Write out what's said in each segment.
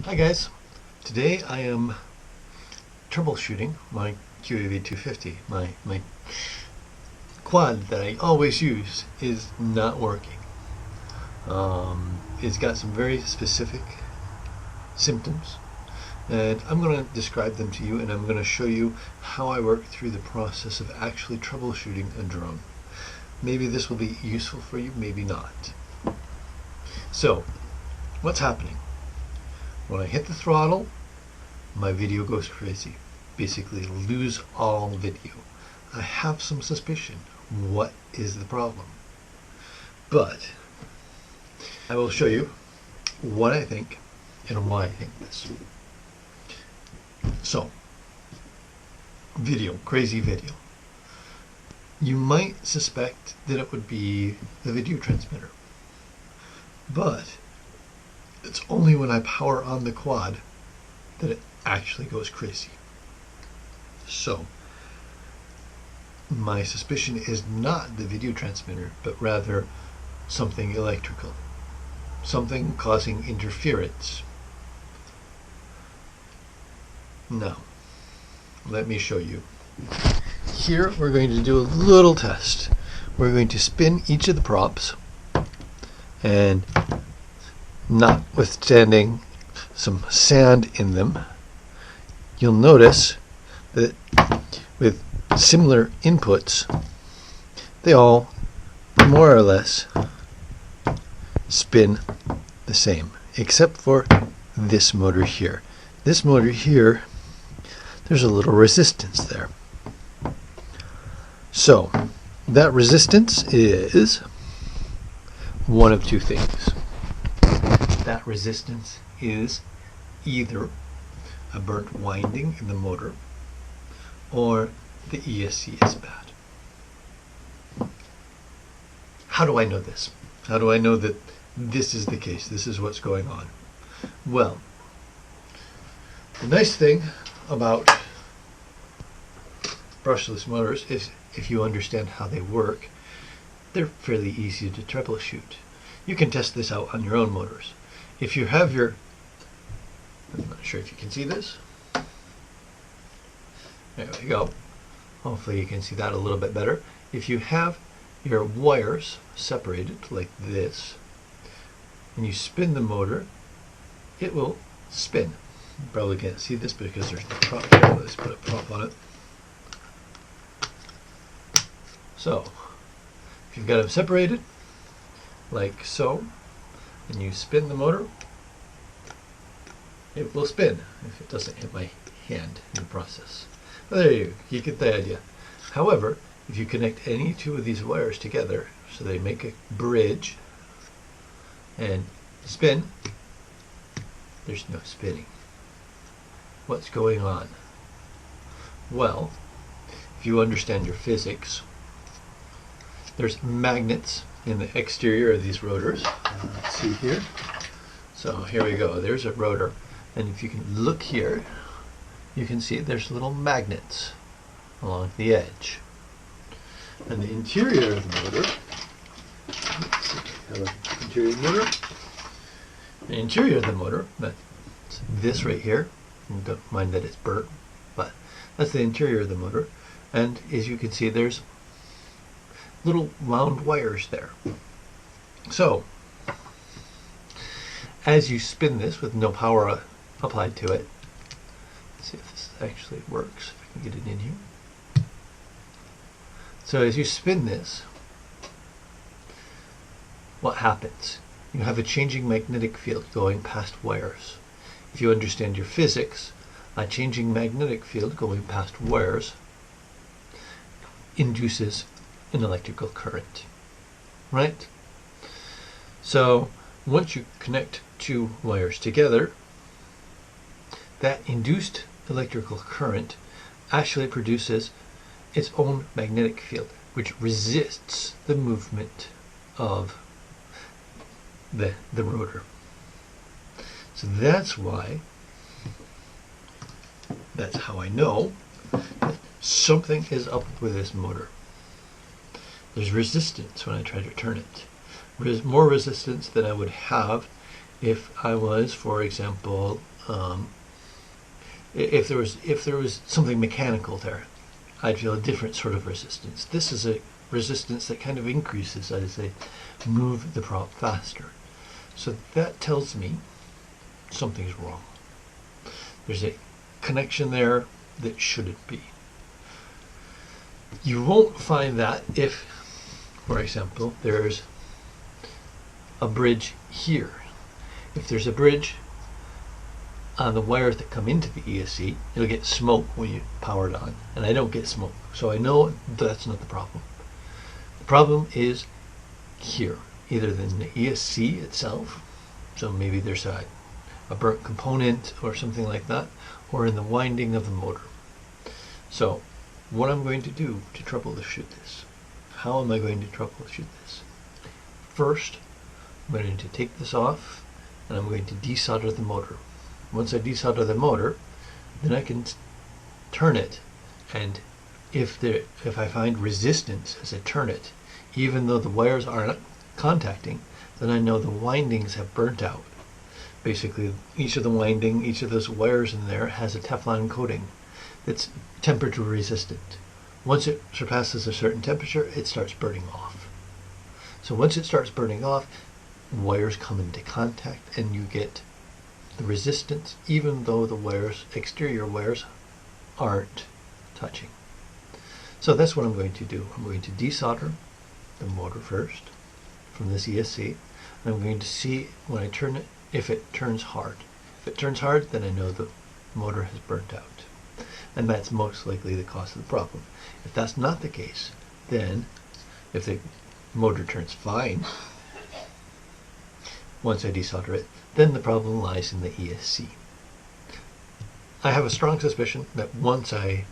Hi guys, today I am troubleshooting my QAV250. My quad that I always use is not working. It's got some very specific symptoms, and I'm going to describe them to you, and I'm going to show you how I work through the process of actually troubleshooting a drone. Maybe this will be useful for you, maybe not. So, what's happening? When I hit the throttle, my video goes crazy. Basically, lose all video. I have some suspicion. What is the problem? But I will show you what I think and why I think this. So, video, crazy video. You might suspect that it would be the video transmitter, but it's only when I power on the quad that it actually goes crazy. So, my suspicion is not the video transmitter, but rather something electrical. Something causing interference. Now, let me show you. Here we're going to do a little test. We're going to spin each of the props, and notwithstanding some sand in them, you'll notice that with similar inputs, they all more or less spin the same, except for this motor here. This motor here, there's a little resistance there. So, that resistance is one of two things. That resistance is either a burnt winding in the motor or the ESC is bad. How do I know this? How do I know that this is the case? This is what's going on? Well, the nice thing about brushless motors is if you understand how they work, they're fairly easy to troubleshoot. You can test this out on your own motors. If you have your, I'm not sure if you can see this. There we go. Hopefully you can see that a little bit better. If you have your wires separated like this, and you spin the motor, it will spin. You probably can't see this because there's no prop here. Let's put a prop on it. So, if you've got them separated, like so, and you spin the motor, it will spin if it doesn't hit my hand in the process. But there you get the idea. However, if you connect any two of these wires together, so they make a bridge and spin, there's no spinning. What's going on? Well, if you understand your physics, there's magnets in the exterior of these rotors. Let's see here. So here we go. There's a rotor. And if you can look here, you can see there's little magnets along the edge. And the interior of the motor, the interior of the motor, that's this right here. Don't mind that it's burnt, but that's the interior of the motor. And as you can see, there's little round wires there. So, as you spin this with no power applied to it, let's see if this actually works, if I can get it in here. So as you spin this, what happens? You have a changing magnetic field going past wires. If you understand your physics, a changing magnetic field going past wires induces an electrical current, right? So once you connect two wires together, that induced electrical current actually produces its own magnetic field, which resists the movement of the rotor. So that's how I know that something is up with this motor. There's resistance when I try to turn it. More resistance than I would have if I was, for example, if there was something mechanical there, I'd feel a different sort of resistance. This is a resistance that kind of increases as I move the prop faster. So that tells me something's wrong. There's a connection there that shouldn't be. You won't find that if, for example, there's a bridge here. If there's a bridge on the wires that come into the ESC, it'll get smoke when you power it on, and I don't get smoke, so I know that's not the problem. The problem is here, either in the ESC itself, so maybe there's a burnt component or something like that, or in the winding of the motor. So what I'm going to do to troubleshoot this, how am I going to troubleshoot this? First, I'm going to take this off and I'm going to desolder the motor. Once I desolder the motor, then I can turn it, and if I find resistance as I turn it, even though the wires aren't contacting, then I know the windings have burnt out. Basically, each of those wires in there has a Teflon coating that's temperature resistant. Once it surpasses a certain temperature, it starts burning off. So once it starts burning off, wires come into contact and you get the resistance, even though the exterior wires aren't touching. So that's what I'm going to do. I'm going to desolder the motor first from this ESC, and I'm going to see when I turn it if it turns hard. If it turns hard, then I know the motor has burnt out, and that's most likely the cause of the problem. If that's not the case, then if the motor turns fine once I desolder it, then the problem lies in the ESC. I have a strong suspicion that once I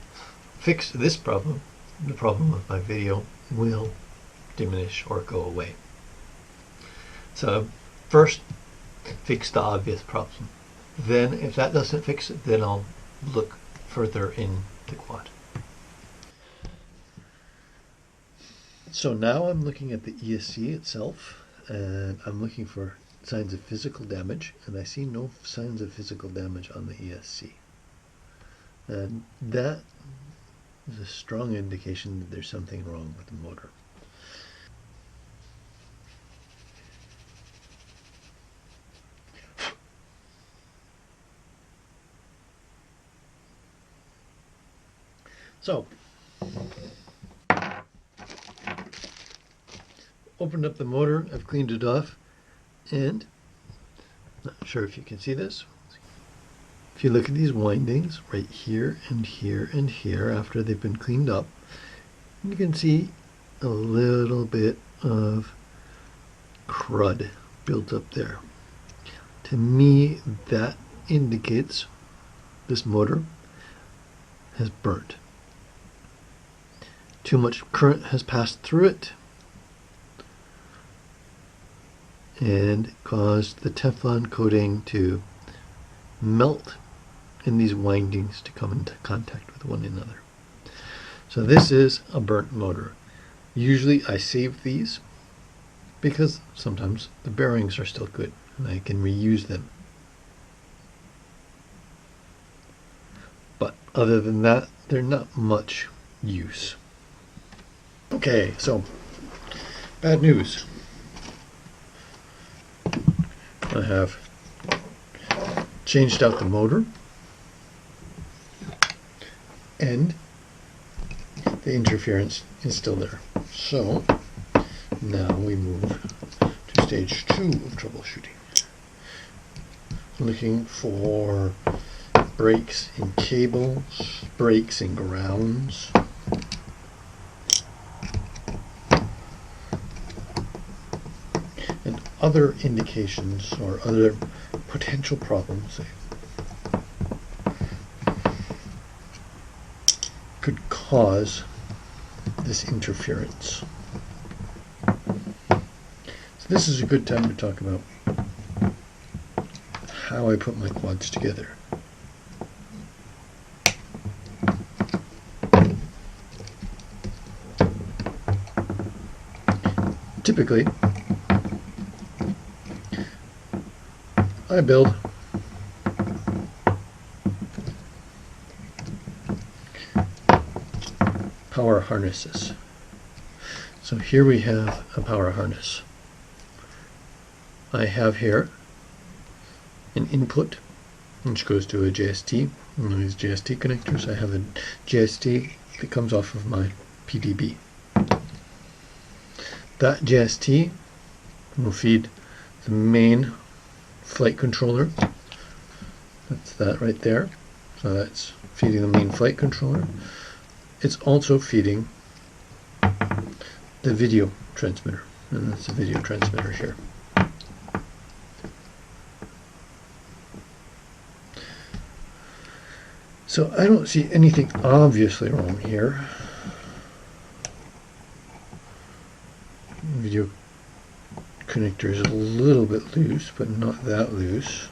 fix this problem, the problem of my video will diminish or go away. So first, fix the obvious problem. Then if that doesn't fix it, then I'll look further in the quad. So now I'm looking at the ESC itself, and I'm looking for signs of physical damage, and I see no signs of physical damage on the ESC. And that is a strong indication that there's something wrong with the motor. So, opened up the motor, I've cleaned it off, and not sure if you can see this. If you look at these windings right here and here and here after they've been cleaned up, you can see a little bit of crud built up there. To me, that indicates this motor has burnt. Too much current has passed through it and caused the Teflon coating to melt and these windings to come into contact with one another. So this is a burnt motor. Usually I save these because sometimes the bearings are still good and I can reuse them. But other than that, they're not much use. Okay, so bad news. I have changed out the motor and the interference is still there. So now we move to stage 2 of troubleshooting. Looking for breaks in cables, breaks in grounds, and other indications or other potential problems that could cause this interference. So this is a good time to talk about how I put my quads together. Typically, I build power harnesses. So here we have a power harness. I have here an input which goes to a JST. One of these JST connectors. I have a JST that comes off of my PDB. That JST will feed the main flight controller. That's that right there. So that's feeding the main flight controller. It's also feeding the video transmitter, and that's the video transmitter here. So I don't see anything obviously wrong here. Video connector is a little bit loose, but not that loose.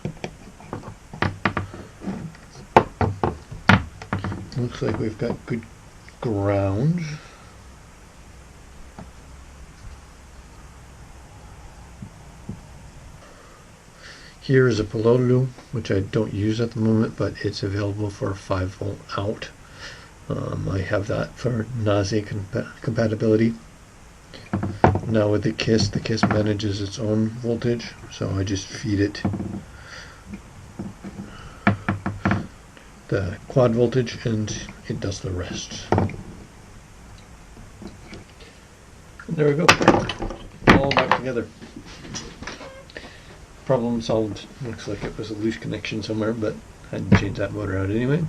Looks like we've got good ground. Here is a Pololu, which I don't use at the moment, but it's available for 5-volt out. I have that for nausea compatibility. Now with the KISS manages its own voltage, so I just feed it the quad voltage and it does the rest. And there we go, all back together. Problem solved. Looks like it was a loose connection somewhere, but I had to change that motor out anyway.